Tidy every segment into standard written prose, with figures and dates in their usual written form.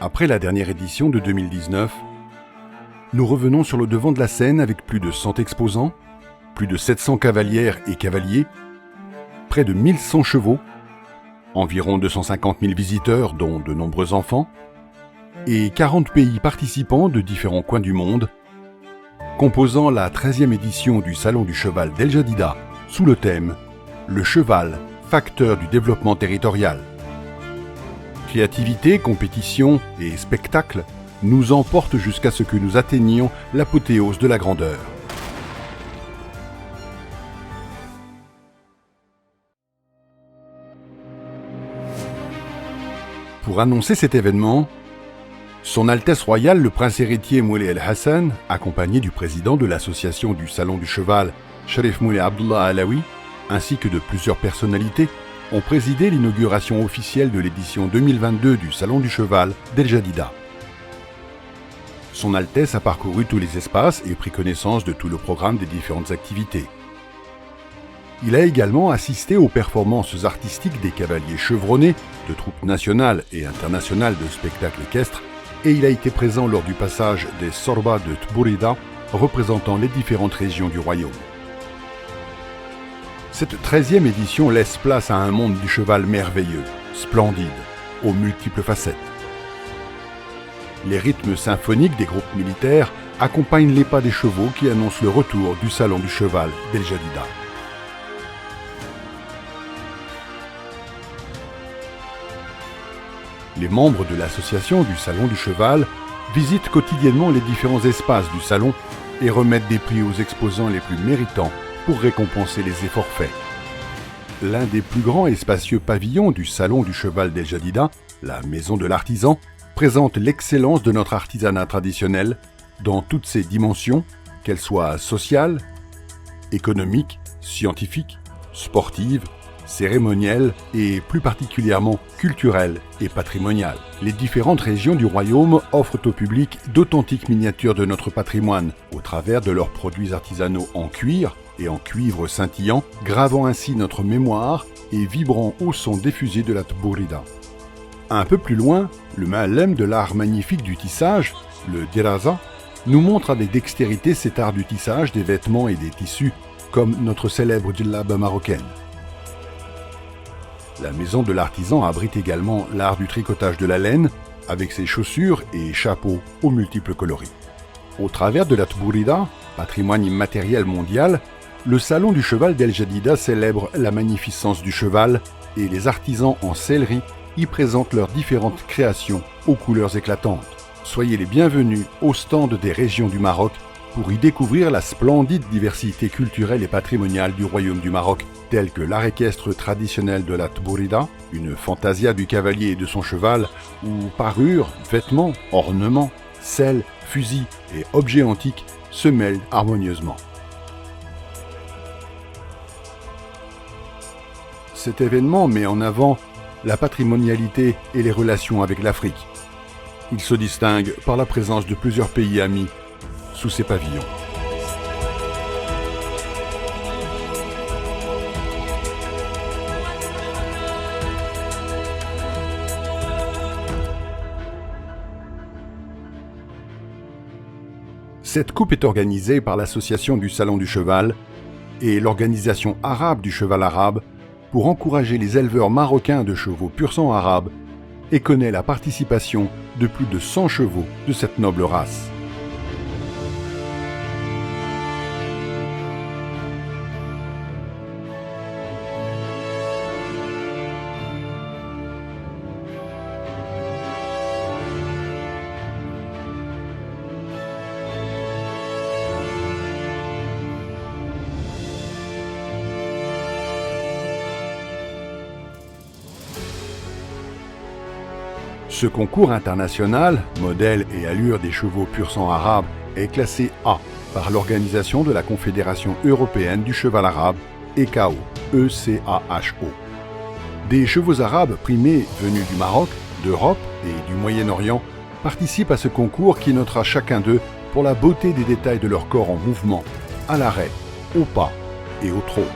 Après la dernière édition de 2019, nous revenons sur le devant de la scène avec plus de 100 exposants, plus de 700 cavalières et cavaliers, près de 1100 chevaux, environ 250 000 visiteurs dont de nombreux enfants, et 40 pays participants de différents coins du monde, composant la 13e édition du Salon du Cheval d'El Jadida sous le thème « Le cheval, facteur du développement territorial ». Créativité, compétition et spectacle nous emportent jusqu'à ce que nous atteignions l'apothéose de la grandeur. Pour annoncer cet événement, Son Altesse Royale le Prince héritier Moulay El Hassan, accompagné du président de l'association du Salon du Cheval, Sharif Moulay Abdullah Alaoui, ainsi que de plusieurs personnalités, ont présidé l'inauguration officielle de l'édition 2022 du Salon du Cheval d'El Jadida. Son Altesse a parcouru tous les espaces et pris connaissance de tout le programme des différentes activités. Il a également assisté aux performances artistiques des cavaliers chevronnés de troupes nationales et internationales de spectacles équestres, et il a été présent lors du passage des Sorbas de Tbourida, représentant les différentes régions du royaume. Cette 13e édition laisse place à un monde du cheval merveilleux, splendide, aux multiples facettes. Les rythmes symphoniques des groupes militaires accompagnent les pas des chevaux qui annoncent le retour du Salon du Cheval d'El Jadida. Les membres de l'association du Salon du Cheval visitent quotidiennement les différents espaces du salon et remettent des prix aux exposants les plus méritants pour récompenser les efforts faits. L'un des plus grands et spacieux pavillons du Salon du Cheval d'El Jadida, la Maison de l'Artisan, présente l'excellence de notre artisanat traditionnel dans toutes ses dimensions, qu'elles soient sociales, économiques, scientifiques, sportives, cérémonielles et plus particulièrement culturelles et patrimoniales. Les différentes régions du royaume offrent au public d'authentiques miniatures de notre patrimoine au travers de leurs produits artisanaux en cuir et en cuivre scintillant, gravant ainsi notre mémoire et vibrant au son diffusé de la Tbourida. Un peu plus loin, le Ma'allem de l'art magnifique du tissage, le Diraza, nous montre avec dextérité cet art du tissage des vêtements et des tissus, comme notre célèbre djellaba marocaine. La maison de l'artisan abrite également l'art du tricotage de la laine, avec ses chaussures et chapeaux aux multiples coloris. Au travers de la Tbourida, patrimoine immatériel mondial, le Salon du Cheval d'El Jadida célèbre la magnificence du cheval et les artisans en sellerie y présentent leurs différentes créations aux couleurs éclatantes. Soyez les bienvenus au stand des régions du Maroc pour y découvrir la splendide diversité culturelle et patrimoniale du royaume du Maroc, tels que l'art équestre traditionnel de la Tbourida, une fantasia du cavalier et de son cheval, où parures, vêtements, ornements, selles, fusils et objets antiques se mêlent harmonieusement. Cet événement met en avant la patrimonialité et les relations avec l'Afrique. Il se distingue par la présence de plusieurs pays amis sous ses pavillons. Cette coupe est organisée par l'Association du Salon du Cheval et l'Organisation arabe du cheval arabe pour encourager les éleveurs marocains de chevaux pur sang arabes et connaît la participation de plus de 100 chevaux de cette noble race. Ce concours international, modèle et allure des chevaux pur sang arabes, est classé A par l'organisation de la Confédération européenne du cheval arabe, ECAO, E-C-A-H-O. Des chevaux arabes primés venus du Maroc, d'Europe et du Moyen-Orient participent à ce concours qui notera chacun d'eux pour la beauté des détails de leur corps en mouvement, à l'arrêt, au pas et au trot.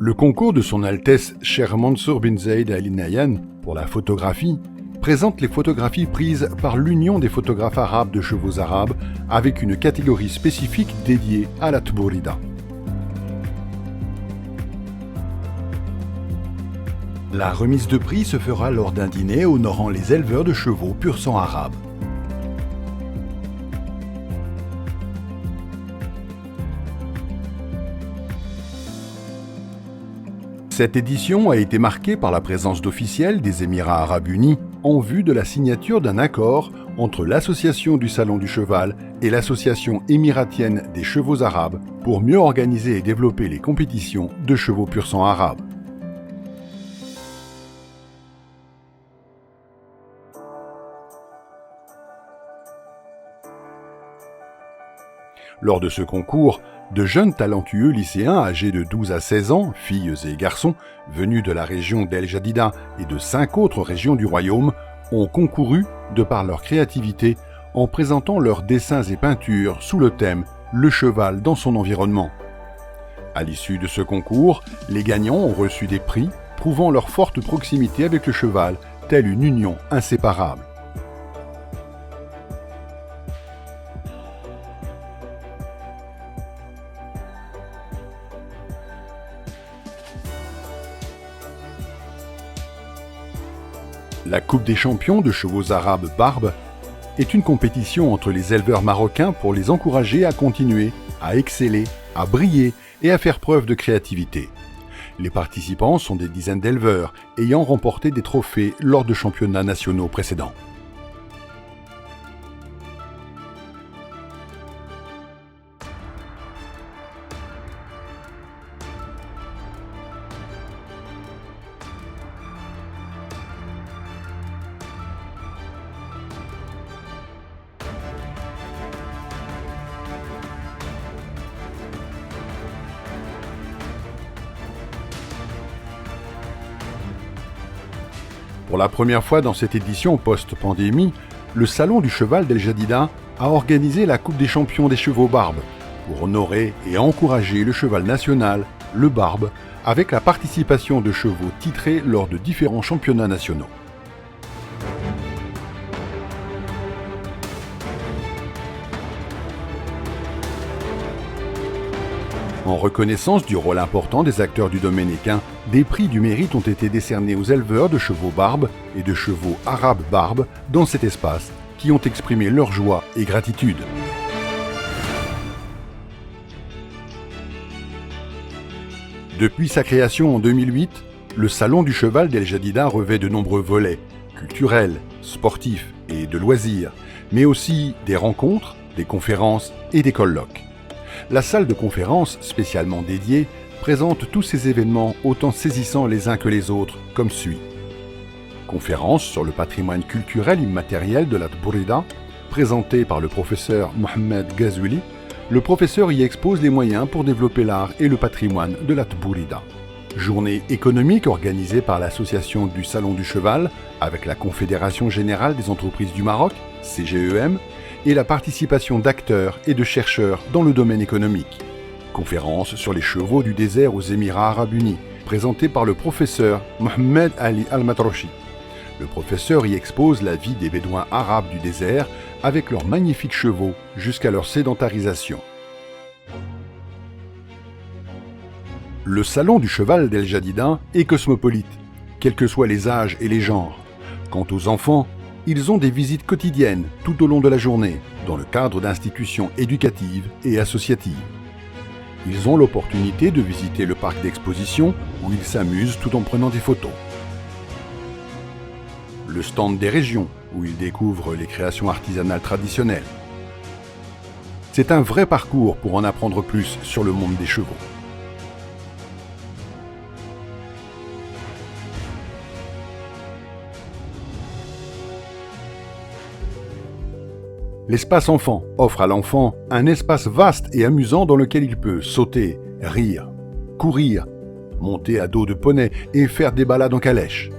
Le concours de Son Altesse Cheikh Mansour bin Zayed Al Nahyan pour la photographie présente les photographies prises par l'Union des photographes arabes de chevaux arabes avec une catégorie spécifique dédiée à la Tbourida. La remise de prix se fera lors d'un dîner honorant les éleveurs de chevaux pur sang arabes. Cette édition a été marquée par la présence d'officiels des Émirats arabes unis en vue de la signature d'un accord entre l'Association du Salon du Cheval et l'Association émiratienne des chevaux arabes pour mieux organiser et développer les compétitions de chevaux pur sang arabes. Lors de ce concours, de jeunes talentueux lycéens âgés de 12 à 16 ans, filles et garçons, venus de la région d'El Jadida et de 5 autres régions du royaume, ont concouru, de par leur créativité, en présentant leurs dessins et peintures sous le thème « Le cheval dans son environnement ». À l'issue de ce concours, les gagnants ont reçu des prix prouvant leur forte proximité avec le cheval, telle une union inséparable. La Coupe des champions de chevaux arabes Barbe est une compétition entre les éleveurs marocains pour les encourager à continuer, à exceller, à briller et à faire preuve de créativité. Les participants sont des dizaines d'éleveurs ayant remporté des trophées lors de championnats nationaux précédents. Pour la première fois dans cette édition post-pandémie, le Salon du Cheval d'El Jadida a organisé la Coupe des champions des chevaux Barbe pour honorer et encourager le cheval national, le Barbe, avec la participation de chevaux titrés lors de différents championnats nationaux. En reconnaissance du rôle important des acteurs du domaine équin, des prix du mérite ont été décernés aux éleveurs de chevaux Barbe et de chevaux arabes Barbe dans cet espace, qui ont exprimé leur joie et gratitude. Depuis sa création en 2008, le Salon du Cheval d'El Jadida revêt de nombreux volets, culturels, sportifs et de loisirs, mais aussi des rencontres, des conférences et des colloques. La salle de conférence, spécialement dédiée, présente tous ces événements autant saisissants les uns que les autres, comme suit. Conférence sur le patrimoine culturel immatériel de la Tbourida, présentée par le professeur Mohamed Ghazouili. Le professeur y expose les moyens pour développer l'art et le patrimoine de la Tbourida. Journée économique organisée par l'Association du Salon du Cheval, avec la Confédération Générale des Entreprises du Maroc, CGEM, et la participation d'acteurs et de chercheurs dans le domaine économique. Conférence sur les chevaux du désert aux Émirats arabes unis, présentée par le professeur Mohamed Ali Al-Matrochi. Le professeur y expose la vie des bédouins arabes du désert avec leurs magnifiques chevaux jusqu'à leur sédentarisation. Le Salon du Cheval d'El Jadida est cosmopolite, quels que soient les âges et les genres. Quant aux enfants, ils ont des visites quotidiennes tout au long de la journée, dans le cadre d'institutions éducatives et associatives. Ils ont l'opportunité de visiter le parc d'exposition où ils s'amusent tout en prenant des photos. Le stand des régions où ils découvrent les créations artisanales traditionnelles. C'est un vrai parcours pour en apprendre plus sur le monde des chevaux. L'espace enfant offre à l'enfant un espace vaste et amusant dans lequel il peut sauter, rire, courir, monter à dos de poney et faire des balades en calèche.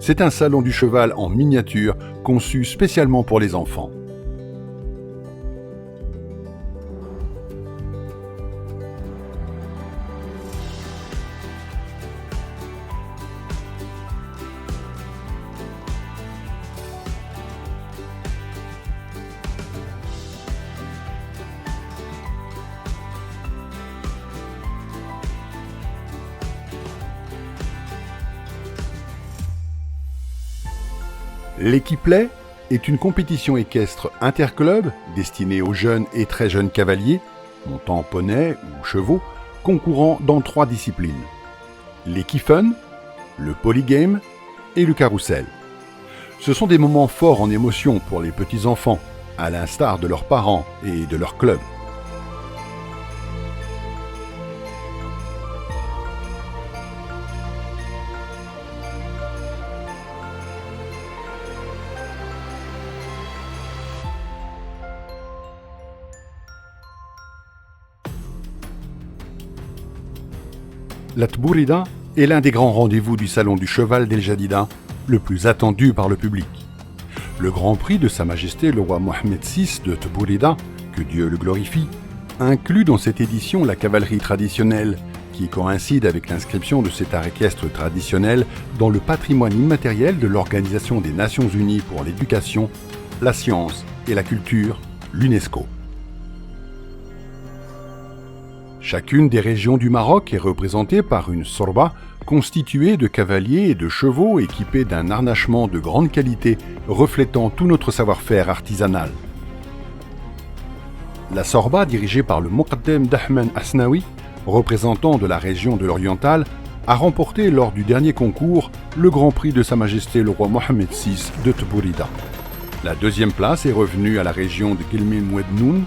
C'est un salon du cheval en miniature conçu spécialement pour les enfants. L'équiplay est une compétition équestre interclub destinée aux jeunes et très jeunes cavaliers, montant poneys ou chevaux, concourant dans 3 disciplines. L'équifun, le polygame et le carrousel. Ce sont des moments forts en émotion pour les petits-enfants, à l'instar de leurs parents et de leur club. La Tbourida est l'un des grands rendez-vous du Salon du Cheval d'El Jadida, le plus attendu par le public. Le Grand Prix de Sa Majesté le roi Mohammed VI de Tbourida, que Dieu le glorifie, inclut dans cette édition la cavalerie traditionnelle, qui coïncide avec l'inscription de cet art équestre traditionnel dans le patrimoine immatériel de l'Organisation des Nations Unies pour l'éducation, la science et la culture, l'UNESCO. Chacune des régions du Maroc est représentée par une sorba constituée de cavaliers et de chevaux équipés d'un harnachement de grande qualité reflétant tout notre savoir-faire artisanal. La sorba, dirigée par le Muqaddem Dahman Asnawi, représentant de la région de l'Oriental, a remporté lors du dernier concours le Grand Prix de Sa Majesté le roi Mohammed VI de Tbourida. La 2e place est revenue à la région de Guilmim Wednoun,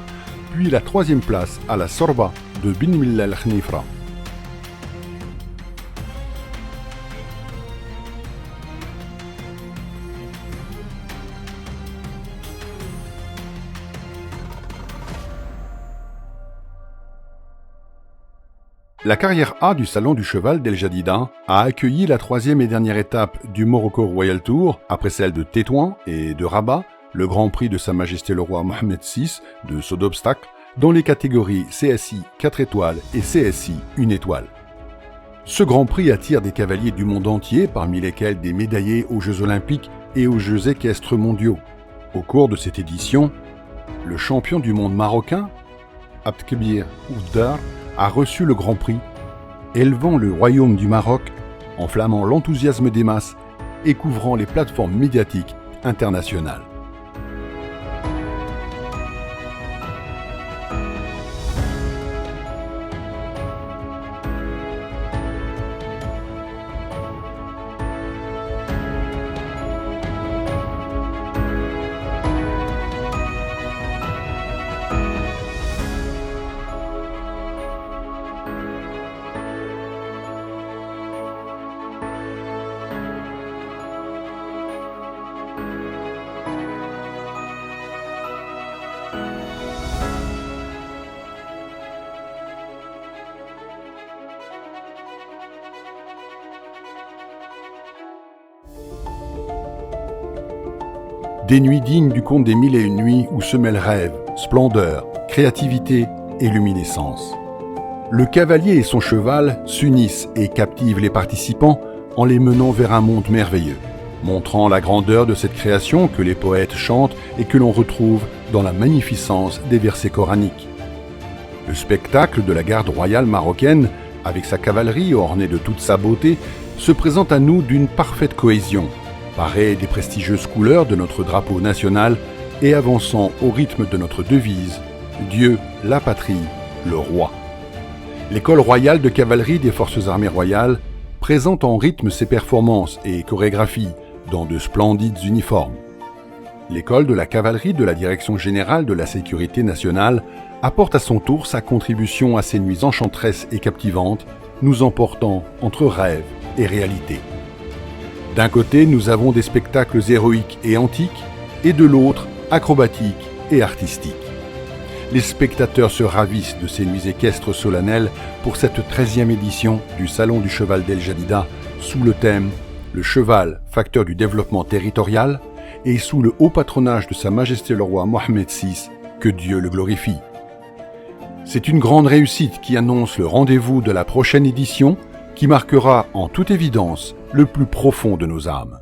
puis la 3e place à la sorba de Bin Milla al-Khnifra. La carrière A du Salon du Cheval d'El Jadida a accueilli la 3e et dernière étape du Morocco Royal Tour, après celle de Tétouan et de Rabat, le Grand Prix de Sa Majesté le roi Mohammed VI de saut d'obstacle, dans les catégories CSI 4 étoiles et CSI 1 étoile. Ce Grand Prix attire des cavaliers du monde entier, parmi lesquels des médaillés aux Jeux Olympiques et aux Jeux équestres mondiaux. Au cours de cette édition, le champion du monde marocain, Abdkebir Ouddar, a reçu le Grand Prix, élevant le royaume du Maroc, enflammant l'enthousiasme des masses et couvrant les plateformes médiatiques internationales. Des nuits dignes du conte des 1001 nuits où se mêlent rêve, splendeur, créativité et luminescence. Le cavalier et son cheval s'unissent et captivent les participants en les menant vers un monde merveilleux, montrant la grandeur de cette création que les poètes chantent et que l'on retrouve dans la magnificence des versets coraniques. Le spectacle de la garde royale marocaine, avec sa cavalerie ornée de toute sa beauté, se présente à nous d'une parfaite cohésion, parée des prestigieuses couleurs de notre drapeau national et avançant au rythme de notre devise « Dieu, la patrie, le roi ». L'école royale de cavalerie des forces armées royales présente en rythme ses performances et chorégraphies dans de splendides uniformes. L'école de la cavalerie de la Direction générale de la sécurité nationale apporte à son tour sa contribution à ces nuits enchanteresses et captivantes, nous emportant entre rêve et réalité. D'un côté, nous avons des spectacles héroïques et antiques, et de l'autre, acrobatiques et artistiques. Les spectateurs se ravissent de ces nuits équestres solennelles pour cette 13e édition du Salon du Cheval d'El Jadida, sous le thème « Le cheval, facteur du développement territorial » et sous le haut patronage de Sa Majesté le roi Mohammed VI, que Dieu le glorifie. C'est une grande réussite qui annonce le rendez-vous de la prochaine édition, qui marquera en toute évidence le plus profond de nos âmes.